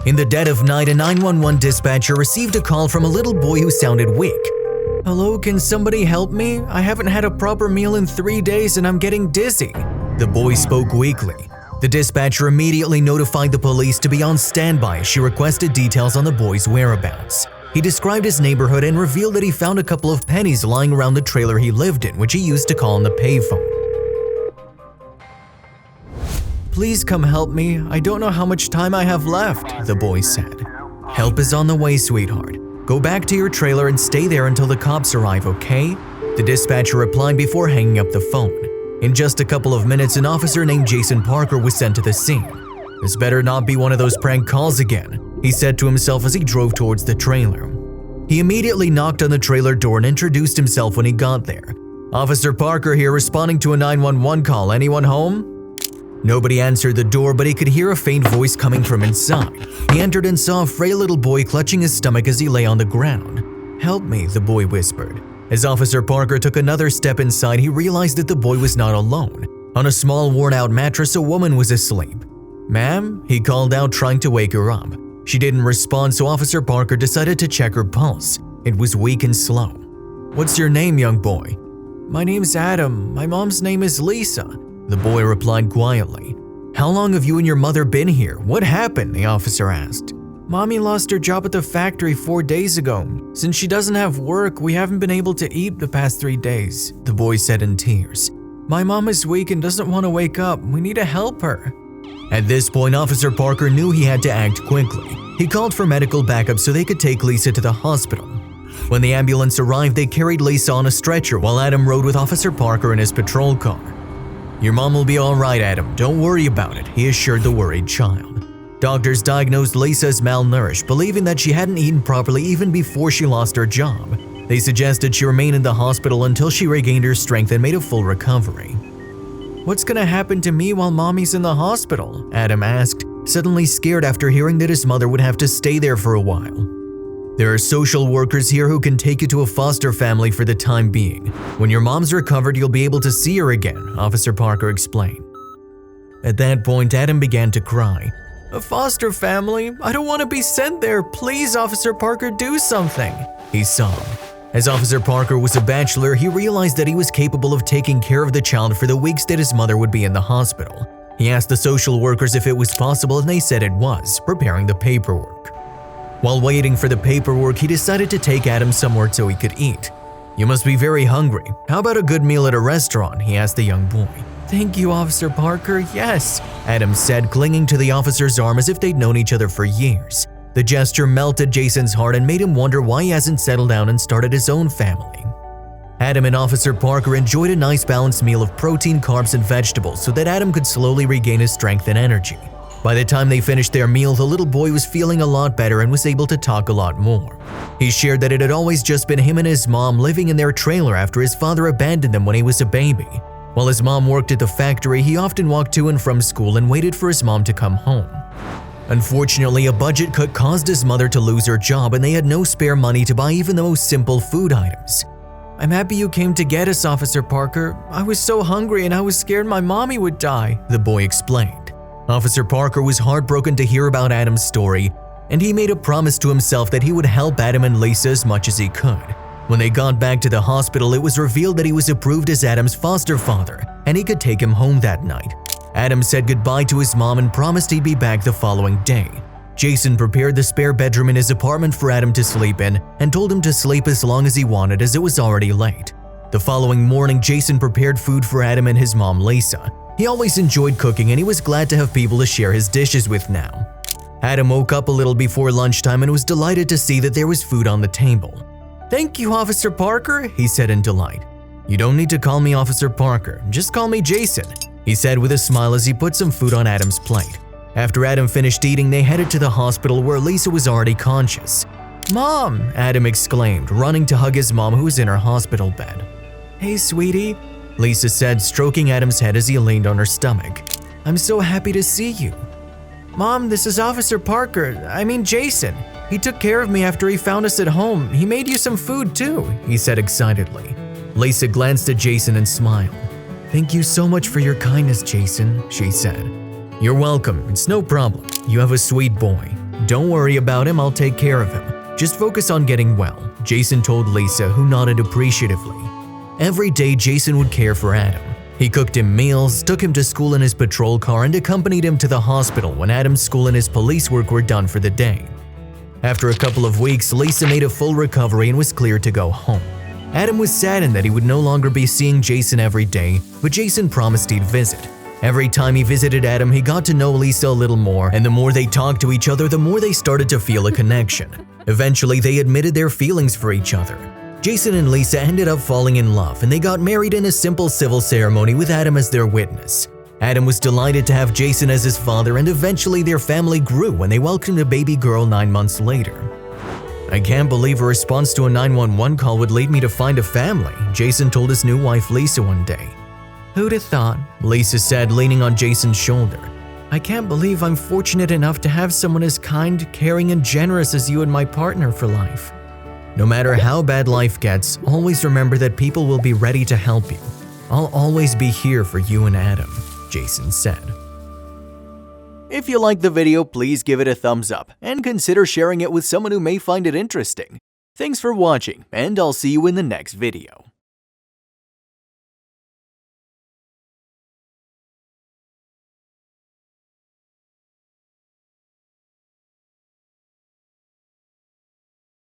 In the dead of night, a 911 dispatcher received a call from a little boy who sounded weak. "Hello, can somebody help me? I haven't had a proper meal in 3 days and I'm getting dizzy." The boy spoke weakly. The dispatcher immediately notified the police to be on standby as she requested details on the boy's whereabouts. He described his neighborhood and revealed that he found a couple of pennies lying around the trailer he lived in, which he used to call on the payphone. "Please come help me. I don't know how much time I have left," the boy said. "Help is on the way, sweetheart. Go back to your trailer and stay there until the cops arrive, okay?" The dispatcher replied before hanging up the phone. In just a couple of minutes, an officer named Jason Parker was sent to the scene. "This better not be one of those prank calls again," he said to himself as he drove towards the trailer. He immediately knocked on the trailer door and introduced himself when he got there. "Officer Parker here responding to a 911 call. Anyone home?" Nobody answered the door, but he could hear a faint voice coming from inside. He entered and saw a frail little boy clutching his stomach as he lay on the ground. "Help me," the boy whispered. As Officer Parker took another step inside, he realized that the boy was not alone. On a small worn-out mattress, a woman was asleep. "Ma'am?" he called out, trying to wake her up. She didn't respond, so Officer Parker decided to check her pulse. It was weak and slow. "What's your name, young boy?" "My name's Adam. My mom's name is Lisa," the boy replied quietly. "How long have you and your mother been here? What happened?" the officer asked. "Mommy lost her job at the factory 4 days ago. Since she doesn't have work, we haven't been able to eat the past 3 days," the boy said in tears. "My mom is weak and doesn't want to wake up. We need to help her." At this point, Officer Parker knew he had to act quickly. He called for medical backup so they could take Lisa to the hospital. When the ambulance arrived, they carried Lisa on a stretcher while Adam rode with Officer Parker in his patrol car. "Your mom will be all right, Adam. Don't worry about it," he assured the worried child. Doctors diagnosed Lisa as malnourished, believing that she hadn't eaten properly even before she lost her job. They suggested she remain in the hospital until she regained her strength and made a full recovery. "What's gonna happen to me while mommy's in the hospital?" Adam asked, suddenly scared after hearing that his mother would have to stay there for a while. "There are social workers here who can take you to a foster family for the time being. When your mom's recovered, you'll be able to see her again," Officer Parker explained. At that point, Adam began to cry. "A foster family? I don't want to be sent there. Please, Officer Parker, do something," he sobbed. As Officer Parker was a bachelor, he realized that he was capable of taking care of the child for the weeks that his mother would be in the hospital. He asked the social workers if it was possible and they said it was, preparing the paperwork. While waiting for the paperwork, he decided to take Adam somewhere so he could eat. "You must be very hungry. How about a good meal at a restaurant?" he asked the young boy. "Thank you, Officer Parker, yes," Adam said, clinging to the officer's arm as if they'd known each other for years. The gesture melted Jason's heart and made him wonder why he hasn't settled down and started his own family. Adam and Officer Parker enjoyed a nice balanced meal of protein, carbs, and vegetables so that Adam could slowly regain his strength and energy. By the time they finished their meal, the little boy was feeling a lot better and was able to talk a lot more. He shared that it had always just been him and his mom living in their trailer after his father abandoned them when he was a baby. While his mom worked at the factory, he often walked to and from school and waited for his mom to come home. Unfortunately, a budget cut caused his mother to lose her job and they had no spare money to buy even the most simple food items. "I'm happy you came to get us, Officer Parker. I was so hungry and I was scared my mommy would die," the boy explained. Officer Parker was heartbroken to hear about Adam's story, and he made a promise to himself that he would help Adam and Lisa as much as he could. When they got back to the hospital, it was revealed that he was approved as Adam's foster father, and he could take him home that night. Adam said goodbye to his mom and promised he'd be back the following day. Jason prepared the spare bedroom in his apartment for Adam to sleep in and told him to sleep as long as he wanted as it was already late. The following morning, Jason prepared food for Adam and his mom, Lisa. He always enjoyed cooking and he was glad to have people to share his dishes with now. Adam woke up a little before lunchtime and was delighted to see that there was food on the table. "Thank you, Officer Parker," he said in delight. "You don't need to call me Officer Parker, just call me Jason," he said with a smile as he put some food on Adam's plate. After Adam finished eating, they headed to the hospital where Lisa was already conscious. "Mom!" Adam exclaimed, running to hug his mom who was in her hospital bed. "Hey, sweetie," Lisa said, stroking Adam's head as he leaned on her stomach. "I'm so happy to see you." "Mom, this is Officer Parker, Jason. He took care of me after he found us at home. He made you some food too," he said excitedly. Lisa glanced at Jason and smiled. "Thank you so much for your kindness, Jason," she said. "You're welcome, it's no problem. You have a sweet boy," "Don't worry about him, I'll take care of him. Just focus on getting well," Jason told Lisa, who nodded appreciatively. Every day, Jason would care for Adam. He cooked him meals, took him to school in his patrol car, and accompanied him to the hospital when Adam's school and his police work were done for the day. After a couple of weeks, Lisa made a full recovery and was cleared to go home. Adam was saddened that he would no longer be seeing Jason every day, but Jason promised he'd visit. Every time he visited Adam, he got to know Lisa a little more, and the more they talked to each other, the more they started to feel a connection. Eventually, they admitted their feelings for each other. Jason and Lisa ended up falling in love, and they got married in a simple civil ceremony with Adam as their witness. Adam was delighted to have Jason as his father, and eventually their family grew when they welcomed a baby girl 9 months later. "I can't believe a response to a 911 call would lead me to find a family," Jason told his new wife Lisa one day. "Who'd have thought?" Lisa said, leaning on Jason's shoulder. "I can't believe I'm fortunate enough to have someone as kind, caring, and generous as you and my partner for life." No matter how bad life gets, always remember that people will be ready to help you. "I'll always be here for you and Adam," Jason said. If you liked the video, please give it a thumbs up and consider sharing it with someone who may find it interesting. Thanks for watching, and I'll see you in the next video.